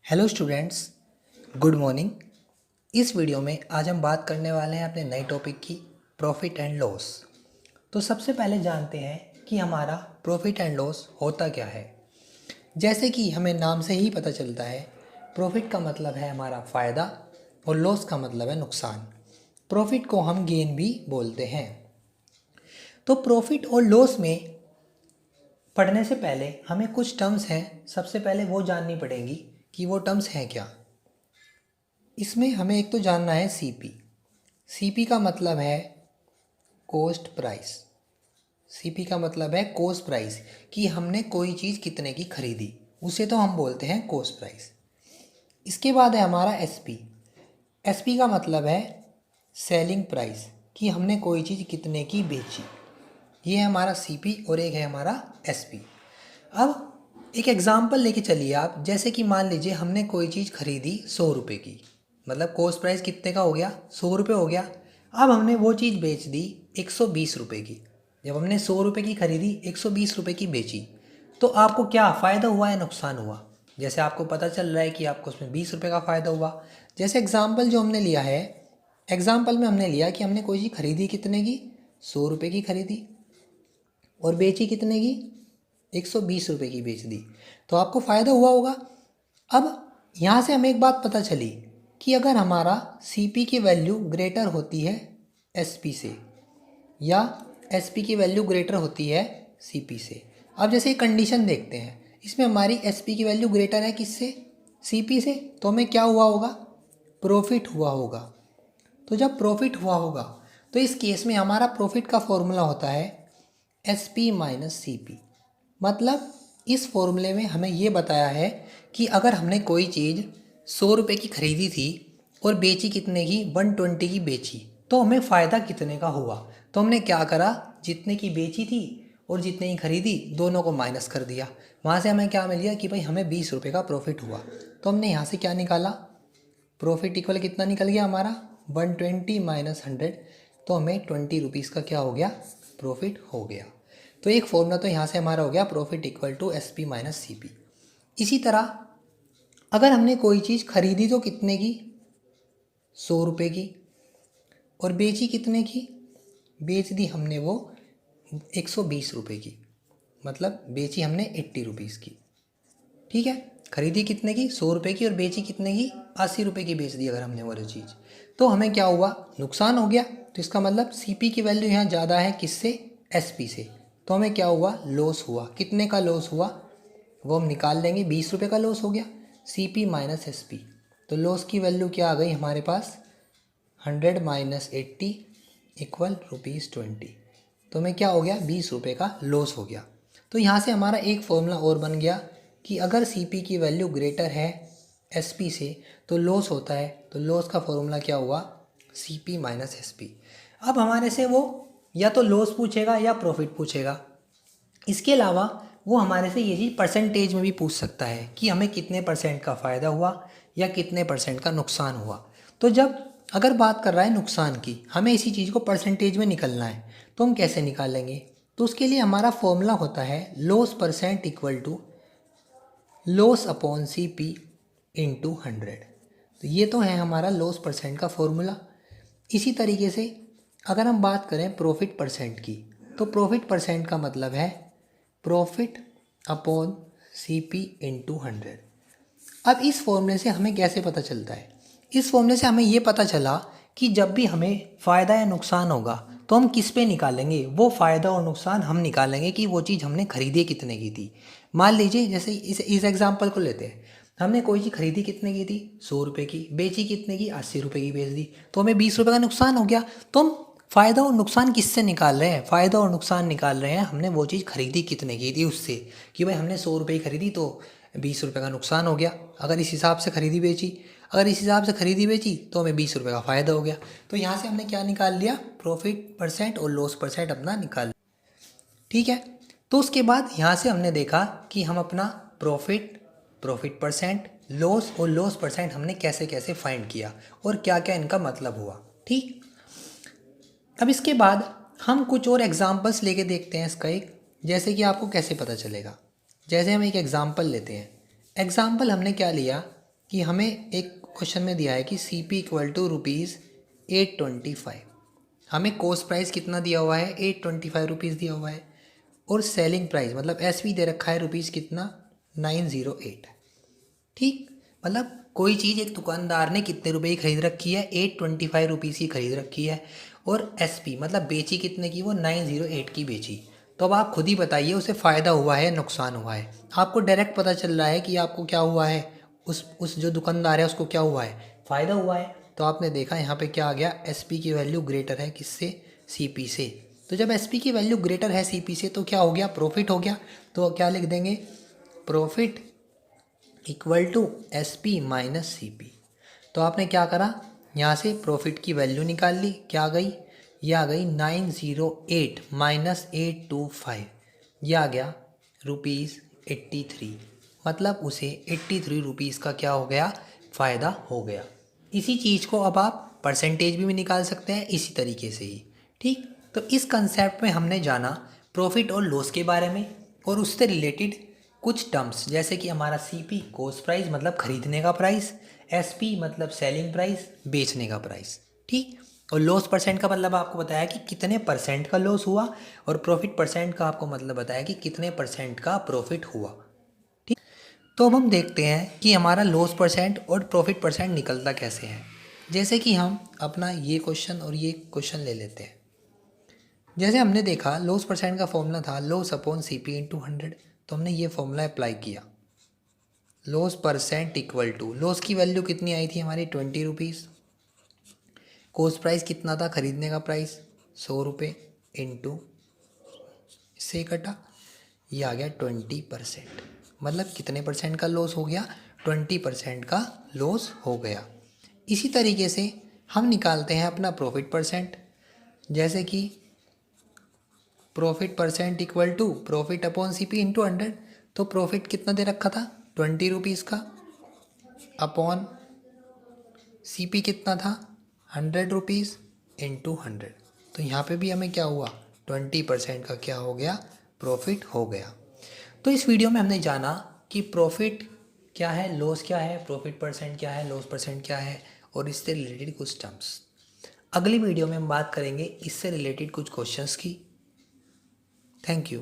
Hello students, good morning. इस video में आज हम बात करने वाले हैं अपने नए टॉपिक की प्रॉफिट एंड लॉस। तो सबसे पहले जानते हैं कि हमारा प्रॉफिट एंड लॉस होता क्या है। जैसे कि हमें नाम से ही पता चलता है, प्रॉफिट का मतलब है हमारा फ़ायदा और लॉस का मतलब है नुकसान। प्रॉफिट को हम गेन भी बोलते हैं। तो प्रॉफिट और लॉस में पढ़ने से पहले हमें कुछ टर्म्स हैं, सबसे पहले वो जाननी पड़ेंगी कि वो टर्म्स हैं क्या। इसमें हमें एक तो जानना है सीपी। सीपी का मतलब है कॉस्ट प्राइस। सीपी का मतलब है कॉस्ट प्राइस, कि हमने कोई चीज़ कितने की खरीदी, उसे तो हम बोलते हैं कॉस्ट प्राइस। इसके बाद है हमारा एसपी। एसपी का मतलब है सेलिंग प्राइस, कि हमने कोई चीज़ कितने की बेची। ये है हमारा सीपी और एक है हमारा एसपी। अब एक एग्जाम्पल लेके चलिए आप। जैसे कि मान लीजिए हमने कोई चीज़ खरीदी 100 रुपये की, मतलब कॉस्ट प्राइस कितने का हो गया, 100 रुपये हो गया। अब हमने वो चीज़ बेच दी 120 रुपये की। जब हमने 100 रुपये की खरीदी, 120 रुपये की बेची, तो आपको क्या फ़ायदा हुआ या नुकसान हुआ? जैसे आपको पता चल रहा है कि आपको उसमें 20 रुपये का फ़ायदा हुआ। जैसे एग्जाम्पल जो हमने लिया है, एग्जाम्पल में हमने लिया कि हमने कोई चीज़ खरीदी कितने की, 100 रुपये की खरीदी और बेची कितने की, 120 रुपये की बेच दी, तो आपको फ़ायदा हुआ होगा। अब यहाँ से हमें एक बात पता चली कि अगर हमारा सीपी की वैल्यू ग्रेटर होती है एसपी से, या एसपी की वैल्यू ग्रेटर होती है सीपी से। अब जैसे कंडीशन देखते हैं, इसमें हमारी एसपी की वैल्यू ग्रेटर है किससे, सीपी से, तो हमें क्या हुआ होगा, प्रॉफिट हुआ होगा। तो जब प्रॉफिट हुआ होगा तो इस केस में हमारा प्रॉफिट का फॉर्मूला होता है S P minus C P. मतलब इस फॉर्मूले में हमें ये बताया है कि अगर हमने कोई चीज़ 100 रुपये की खरीदी थी और बेची कितने की, 120 की बेची, तो हमें फ़ायदा कितने का हुआ। तो हमने क्या करा, जितने की बेची थी और जितने की खरीदी, दोनों को माइनस कर दिया। वहाँ से हमें क्या मिल गया कि भाई हमें 20 रुपये का प्रॉफिट हुआ। तो हमने यहाँ से क्या निकाला, प्रॉफिट इक्वल कितना निकल गया हमारा, 120 माइनस 100, तो हमें 20 रुपीज़ का क्या हो गया, प्रॉफिट हो गया। तो एक फॉर्मूला तो यहाँ से हमारा हो गया profit equal to S P minus C P. इसी तरह अगर हमने कोई चीज़ खरीदी तो कितने की, 100 रुपये की, और बेची कितने की, बेच दी हमने वो 120 रुपये की, मतलब बेची हमने 80 रुपीज़ की। ठीक है, खरीदी कितने की, 100 रुपये की, और बेची कितने की, 80 रुपये की बेच दी अगर हमने वो चीज़, तो हमें क्या हुआ, नुकसान हो गया। तो इसका मतलब सीपी की वैल्यू यहाँ ज़्यादा है किससे, एसपी से, तो हमें क्या हुआ, लॉस हुआ। कितने का लॉस हुआ वो हम निकाल लेंगे, 20 रुपये का लॉस हो गया, सीपी माइनस एसपी। तो लॉस की वैल्यू क्या आ गई हमारे पास, 100 माइनस 80 इक्वल ₹20। तो हमें क्या हो गया, 20 रुपये का लॉस हो गया। तो यहाँ से हमारा एक फॉर्मूला और बन गया कि अगर सीपी की वैल्यू ग्रेटर है एसपी से तो लॉस होता है। तो लॉस का फॉर्मूला क्या हुआ, सीपी माइनस एसपी। अब हमारे से वो या तो लॉस पूछेगा या प्रॉफिट पूछेगा। इसके अलावा वो हमारे से ये चीज़ परसेंटेज में भी पूछ सकता है कि हमें कितने परसेंट का फ़ायदा हुआ या कितने परसेंट का नुकसान हुआ। तो जब अगर बात कर रहा है नुकसान की, हमें इसी चीज़ को परसेंटेज में निकलना है, तो हम कैसे निकालेंगे। तो उसके लिए हमारा फॉर्मूला होता है loss percent equal to loss upon C P into 100। तो ये तो है हमारा लॉस परसेंट का फॉर्मूला। इसी तरीके से अगर हम बात करें प्रॉफिट परसेंट की, तो प्रॉफिट परसेंट का मतलब है profit upon C P into 100। अब इस फॉर्मूले से हमें कैसे पता चलता है, इस फॉर्मूले से हमें ये पता चला कि जब भी हमें फ़ायदा या नुकसान होगा तो हम किस पे निकालेंगे, वो फ़ायदा और नुकसान हम निकालेंगे कि वो चीज़ हमने खरीदी कितने की थी। मान लीजिए जैसे इस एग्जांपल को लेते हैं, हमने कोई चीज़ खरीदी कितने की थी, 100 रुपये की, बेची कितने की, 80 रुपये की बेच दी, तो हमें 20 रुपये का नुकसान हो गया। तो हम फ़ायदा और नुकसान किससे निकाल रहे हैं, फ़ायदा और नुकसान निकाल रहे हैं हमने वो चीज़ खरीदी कितने की थी उससे, कि भाई हमने 100 रुपये की खरीदी तो 20 रुपये का नुकसान हो गया। अगर इस हिसाब से खरीदी बेची, अगर इस हिसाब से खरीदी बेची तो हमें 20 रुपये का फ़ायदा हो गया। तो यहाँ से हमने क्या निकाल लिया, प्रॉफिट परसेंट और लॉस परसेंट अपना निकाल लिया। ठीक है, तो उसके बाद यहाँ से हमने देखा कि हम अपना प्रॉफिट, प्रॉफिट परसेंट, लॉस और लॉस परसेंट हमने कैसे कैसे फाइंड किया और क्या क्या इनका मतलब हुआ। ठीक, अब इसके बाद हम कुछ और एग्जांपल्स लेके देखते हैं इसका एक, जैसे कि आपको कैसे पता चलेगा। जैसे हम एक एग्जांपल लेते हैं, एग्जांपल हमने क्या लिया, कि हमें एक क्वेश्चन में दिया है कि C P equal to rupees 825, हमें कॉस्ट प्राइस कितना दिया हुआ है 825 रुपीज़ दिया हुआ है, और सेलिंग प्राइस मतलब एस पी दे रखा है रुपीज़ कितना 908। ठीक, मतलब कोई चीज़ एक दुकानदार ने कितने रुपए की खरीद रखी है 825 रुपीज़ की खरीद रखी है, और एस पी मतलब बेची कितने की, वो 908 की बेची। तो अब आप खुद ही बताइए उसे फ़ायदा हुआ है नुकसान हुआ है। आपको डायरेक्ट पता चल रहा है कि आपको क्या हुआ है, उस जो दुकानदार है उसको क्या हुआ है, फ़ायदा हुआ है। तो आपने देखा यहाँ पे क्या आ गया, एस पी की वैल्यू ग्रेटर है किससे, सी पी से। तो जब एस पी की वैल्यू ग्रेटर है सी पी से तो क्या हो गया, प्रॉफिट हो गया। तो क्या लिख देंगे, profit equal to S P minus C P. तो आपने क्या करा, यहाँ से प्रॉफिट की वैल्यू निकाल ली, क्या आ गई, ये आ गई 908 माइनस 825, ये आ गया रुपीज़ 83। मतलब उसे 83 रुपीज़ का क्या हो गया, फ़ायदा हो गया। इसी चीज़ को अब आप परसेंटेज भी निकाल सकते हैं इसी तरीके से ही। ठीक, तो इस कंसेप्ट में हमने जाना प्रॉफिट और लॉस के बारे में, और उससे रिलेटेड कुछ टर्म्स जैसे कि हमारा सी पी कॉस्ट प्राइस मतलब खरीदने का प्राइस, एस पी मतलब सेलिंग प्राइस बेचने का प्राइस। ठीक, और लॉस परसेंट का मतलब आपको बताया कि कितने परसेंट का लॉस हुआ, और प्रॉफिट परसेंट का आपको मतलब बताया कि कितने परसेंट का प्रॉफिट हुआ। ठीक, तो अब हम देखते हैं कि हमारा लॉस परसेंट और प्रॉफिट परसेंट निकलता कैसे है। जैसे कि हम अपना ये क्वेश्चन और ये क्वेश्चन ले लेते हैं। जैसे हमने देखा लॉस परसेंट का फॉर्मूला था loss upon C P into 100, तो हमने ये फॉर्मूला अप्लाई किया। Loss percent equal to, loss की वैल्यू कितनी आई थी हमारी 20 रुपीज़, कॉस्ट प्राइस कितना था खरीदने का प्राइस 100 रुपये, इंटू इससे कटा ये आ गया 20%। मतलब कितने परसेंट का लॉस हो गया, 20% का लॉस हो गया। इसी तरीके से हम निकालते हैं अपना प्रॉफिट परसेंट। जैसे कि profit percent equal to profit upon C P into 100। तो प्रॉफिट कितना दे रखा था 20 रुपीज़ का, अपॉन सी पी कितना था 100 रुपीज़ इंटू 100। तो यहाँ पे भी हमें क्या हुआ 20% का क्या हो गया, प्रॉफिट हो गया। तो इस वीडियो में हमने जाना कि प्रॉफिट क्या है, लॉस क्या है, प्रॉफिट परसेंट क्या है, लॉस परसेंट क्या है, और इससे रिलेटेड कुछ टर्म्स। अगली वीडियो में हम बात करेंगे इससे रिलेटेड कुछ क्वेश्चंस की। Thank you.